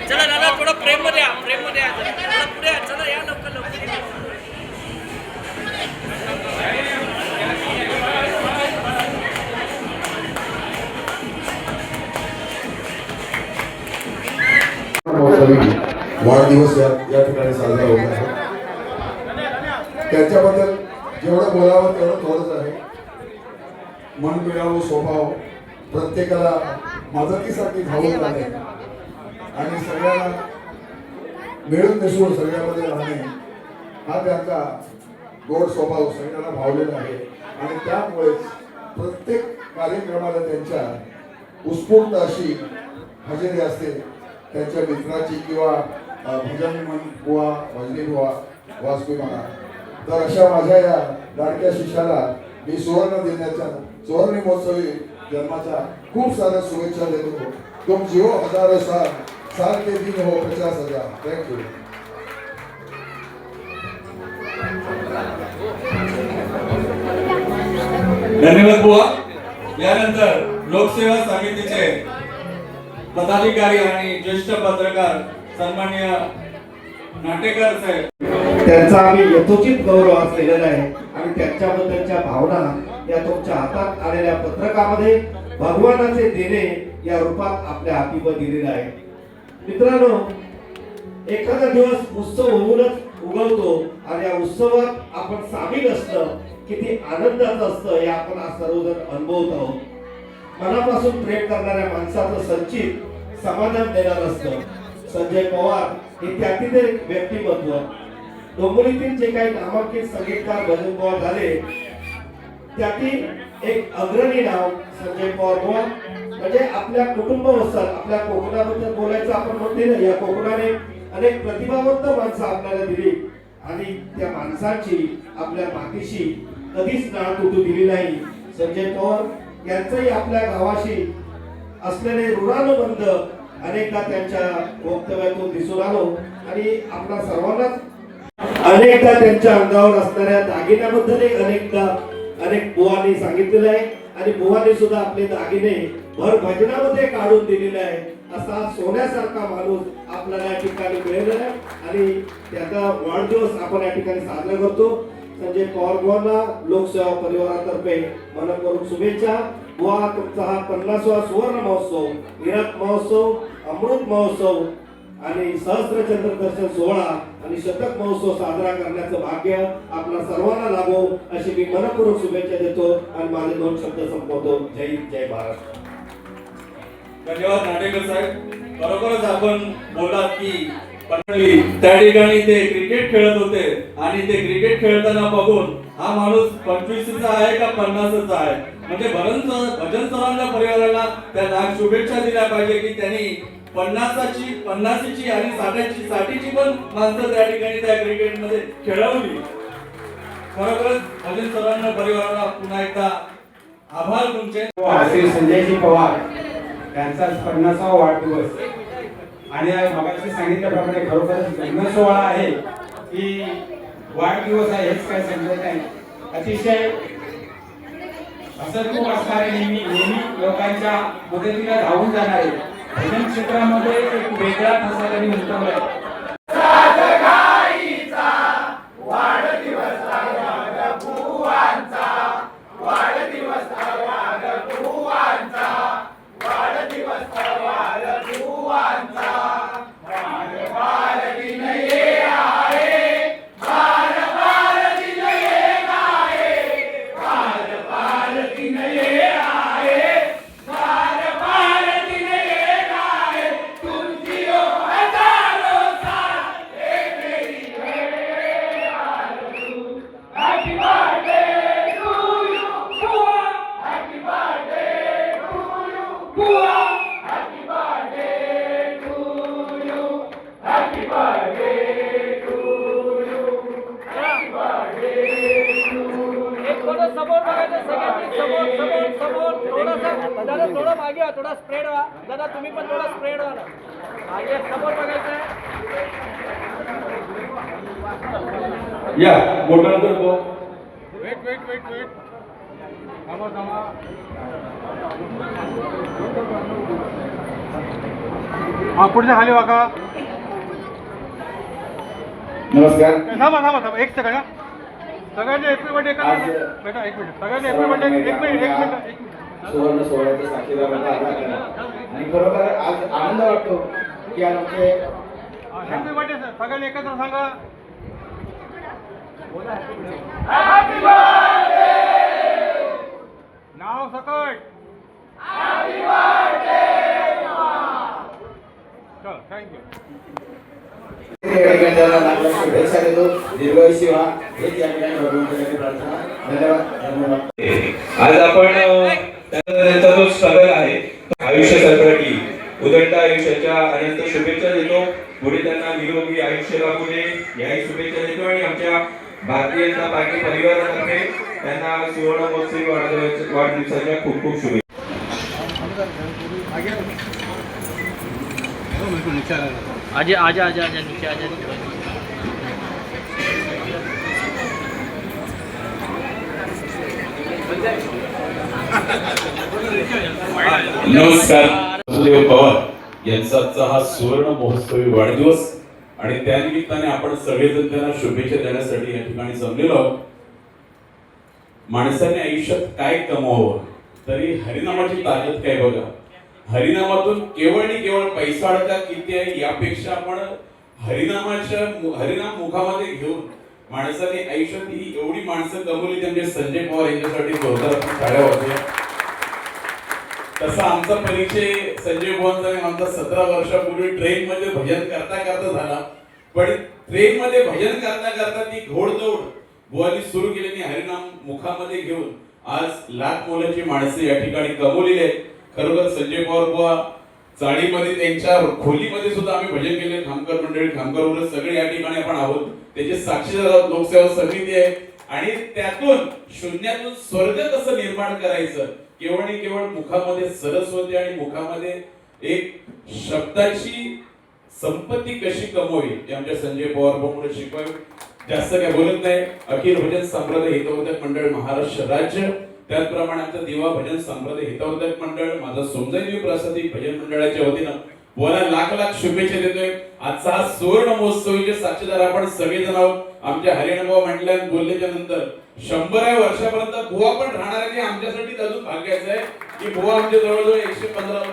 चला दादा थोडं प्रेम मध्ये या, प्रेम मध्ये या, थोडं पुढे या, चला या लवकर लवकर. वाढदिवस या ठिकाणी साजरा होत आहे. त्यांच्याबद्दल जेवढं बोलावं तेवढं थोडंच आहे. मन मिळावं स्वभाव, प्रत्येकाला मदतीसाठी धावून जाणे आणि सगळ्यांना मिळून मिसळून सगळ्यामध्ये राहणे हा त्यांचा गोड स्वभाव सगळ्यांना भावलेला आहे. आणि त्यामुळेच प्रत्येक कार्यक्रमाला त्यांच्या उत्स्फूर्त अशी हजेरी असते. त्यांच्या मित्राची किंवा भजन बुवा, भजनी बुवा, वाजपेयी म्हणा. तर अशा माझ्या या लाडक्या शिष्याला मी सुवर्ण महोत्सवी जन्माच्या खूप साऱ्या शुभेच्छा देतो. तुम जिओ हजारों साल, साल के दिन हो 50,000. थँक्यू. धन्यवाद बुवा. यानंतर लोकसेवा समितीचे पदाधिकारी आणि ज्येष्ठ पत्रकार सन्माननीय नाटेकर साहेब, त्यांचा आम्ही यथोचित गौरव आज केलेला आहे आणि त्यांच्याबद्दलच्या भावना या तुमच्या हातात आलेल्या पत्रकामध्ये भगवानाचे देणे या रूपात आपल्या हाती दिलेला आहे. मित्रांनो, एखादा दिवस उत्सव होऊनच उगवतो आणि या उत्सवात आपण सामील असणं किती आनंदाचं असतं हे आपण आज सर्वजण अनुभवत आहोत. मनापासून प्रेम करणाऱ्या माणसाचं संचित समाधान देणार असतं. संजय पवार हे त्यातील एक व्यक्तिमत्व. डोंबिवलीतील जे काही नामांकित संगीतकार भजन बुवा झाले त्यातील एक अग्रणी नाव संजय पवार बुवा. म्हणजे आपल्या कुटुंबानुसार आपल्या कोकणाबद्दल बोलायचं आपण म्हणते ना, या कोकणाने अनेक प्रतिभावंत माणसं आपल्याला दिली आणि त्या माणसाची आपल्या मातीशी कधीच नाळ तुटू दिली नाही. संजय पवार यांचंही आपल्या गावाशी असलेले ऋणानुबंध अनेकदा त्यांच्या वक्तव्यातून दिसून आलो आणि आपल्या सर्वांनाच अनेकदा त्यांच्या अंगावर असणाऱ्या दागिन्याबद्दल अनेक बुवांनी सांगितलेलं आहे आणि बुवांनी सुद्धा आपले दागिने भर भजनामध्ये काढून दिलेले आहे. असा सोन्यासारखा माणूस आपल्याला या ठिकाणी मिळालेला आहे आणि त्याचा वाढदिवस आपण या ठिकाणी साजरा करतो. संजय पवार बुवांना लोकसेवा परिवारातर्फे मनपूर्वक शुभेच्छा. बुवा, तुमचा हा 50वा सुवर्ण महोत्सव, हिरक महोत्सव, अमृत महोत्सव आणि सहस्त्रचंद्र दर्शन सोहळा आणि शतक महोत्सव साजरा करण्याचं भाग्य आपल्या सर्वांना लाभो अशी मी मनपूर्वक शुभेच्छा देतो आणि माझे 2 शब्द संपवतो. जय हिंद, जय महाराष्ट्र. धन्यवाद नाटेकर साहेब. बरोबरच आपण बोलात की त्या ठिकाणी ते क्रिकेट खेळत होते आणि ते क्रिकेट खेळताना बघून हा माणूस 25चा आहे का 50चा आहे, म्हणजे भजन सरांच्या परिवाराला त्या लाख शुभेच्छा दिल्या पाहिजे की त्यांनी 50ची आणि 60ची पण माणसं त्या ठिकाणी त्या क्रिकेट मध्ये खेळवली. खरोखरच भजन सरांच्या परिवाराला पुन्हा एकदा आभार तुमचे. श्री संजयजी पवार यांचा 50वा वाढदिवस आणि मगाशी सांगितल्याप्रमाणे खरोखरच लग्न सोहळा आहे की वाढदिवस आहे हेच काय समजत नाही. अतिशय असंख्य असणारे नेहमी लोकांच्या मदतीला धावून जाणारे भजन क्षेत्रामध्ये एक वेगळा ठसा त्यांनी उमटवलाय. Buah! थोडं मागे व्हा, थोडा स्प्रेड व्हा. दादा तुम्ही पण थोडा स्प्रेड व्हा ना. मागे समोर बघायचंय. या मोठं करतो. वेट. थांबा. हा पुढे खाली वाका. नमस्कार. थांबा एक सेकंड. सगळ्यांनी एक मिनिट बेटा एक मिनिट सगळ्यांनी एक मिनिट सुवर्ण सोहळ्याचे साक्षीदार आणि खरोखर आज आनंद वाटतो की आमचे हॅपी बर्थडे सर. सगळ्यांनी एकत्र सांगा. नाव सकट. चल थँक्यू. शुभेच्छा देतो. दीर्घायुष्य व्हा हेच या ठिकाणी भगवंताची प्रार्थना. धन्यवाद. आज आपण त्यांचा जो स्ट्रगल आहे आयुष्यासाठी उदंड आयुष्याच्या अनंत शुभेच्छा देतो. पुढे त्यांना निरोगी आयुष्य लाभू दे याही शुभेच्छा देतो आणि आमच्या भारतीय जनता पार्टी परिवारातर्फे त्यांना सुवर्ण महोत्सवी वाढदिवसाच्या खूप खूप शुभेच्छा. आजा नीचे आजा. नमस्कार. वासुदेव पवार यांचा हा सुवर्ण महोत्सवी वाढदिवस आणि त्यानिमित्ताने आपण सगळेजण त्यांना शुभेच्छा देण्यासाठी या ठिकाणी जमलेलो आहोत. माणसाने आयुष्यात काय कमवावं तरी हरिनामाची ताकद काय बघा. हरिनामातून केवळ आणि केवळ पैसा अडका किती आहे यापेक्षा आपण हरिनाम मुखामध्ये घेऊन माणसाने आयुष्यात ही एवढी माणसं कमवली म्हणजे संजय पवार यांच्यासाठी जोरदार टाळ्या वाजवा. तसा आमचा परिचय संजय पवारांचा आमचा 17 वर्षापूर्वी ट्रेन मध्ये भजन करता झाला. पण ट्रेन मध्ये भजन करता ती घोडदौड बुवानी सुरू केली आणि हरिनाम मुखामध्ये घेऊन आज लाख मोलाची माणसं या ठिकाणी कमवलेली आहेत. खरोखर संजय पवार बुवा चाळीमध्ये त्यांच्या खोलीमध्ये सुद्धा आम्ही भजन केले. खामकर मंडळी खामकर सगळे या ठिकाणी आपण आहोत. त्याचे साक्षीदार लोकसेवा समिती आहे आणि त्यातून शून्यातून स्वर्ग कसं निर्माण करायचं केवळ आणि केवळ मुखामध्ये सरस्वती आणि मुखामध्ये एक शब्दाची संपत्ती कशी कमवावी हे आमच्या संजय पवार भाऊमुळे शिकवावे. जास्त काय बोलत नाही. अखिल भजन संप्रदाय हितवर्धक मंडळ महाराष्ट्र राज्य त्याचप्रमाणे आमचं दिवा भजन संप्रदाय हितवर्धक मंडळ माझा सोमजाई प्रासादिक भजन मंडळाच्या वतीनं बोला लाख शुभेच्छा देतोय. आजचा हा सुवर्ण महोत्सवीचे साक्षीदार आपण सगळेजण आहोत. आमच्या हरियाणाबाबा म्हटल्या बोलल्याच्या नंतर 100 वर्षापर्यंत बुवा पण राहणार आहे. आमच्यासाठी अजून भाग्याचं आहे की बुवा आमच्या जवळजवळ 115 वर्ष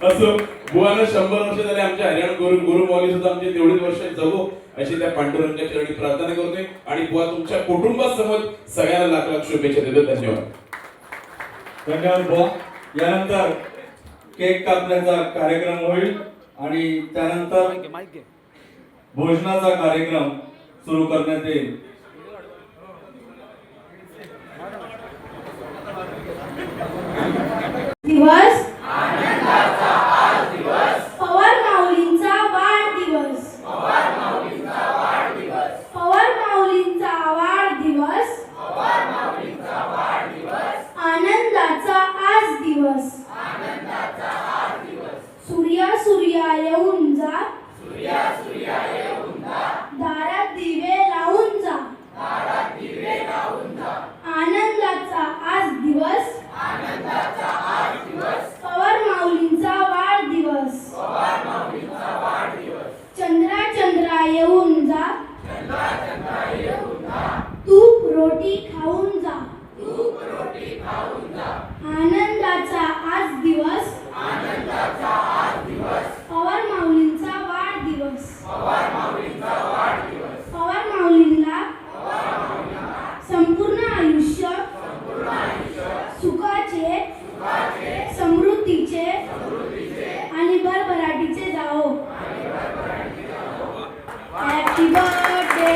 असं बुवानं 100 वर्ष झाले. आमच्या हरियाणा गुरु मौली सुद्धा आमचे तेवढीच वर्ष जगो अशी त्या पांडुरंगाच्या चरणी प्रार्थना करतोय आणि बुवा तुमच्या कुटुंबासमोर सगळ्यांना लाख शुभेच्छा देतो. धन्यवाद बुवा. यानंतर केक कापण्याचा कार्यक्रम होईल आणि त्यानंतर भोजनाचा कार्यक्रम सुरू करण्यात येईल. दिवस पवार माऊलींचा वाढदिवस. पवार माऊलींचा वाढदिवस आनंदाचा आज दिवस. सूर्या येऊन जा दारात दिवे लावून जा. आनंदाचा आज दिवस पवार माऊलींचा वाढदिवस. चंद्रा येऊन जा तूप रोटी खाऊन जा. आनंदाचा आज दिवस पवार माऊलींचा वाढदिवस. पवार माऊलींना संपूर्ण आयुष्य सुखाचे समृद्धीचे आणि भरभराटीचे जाओ. Happy birthday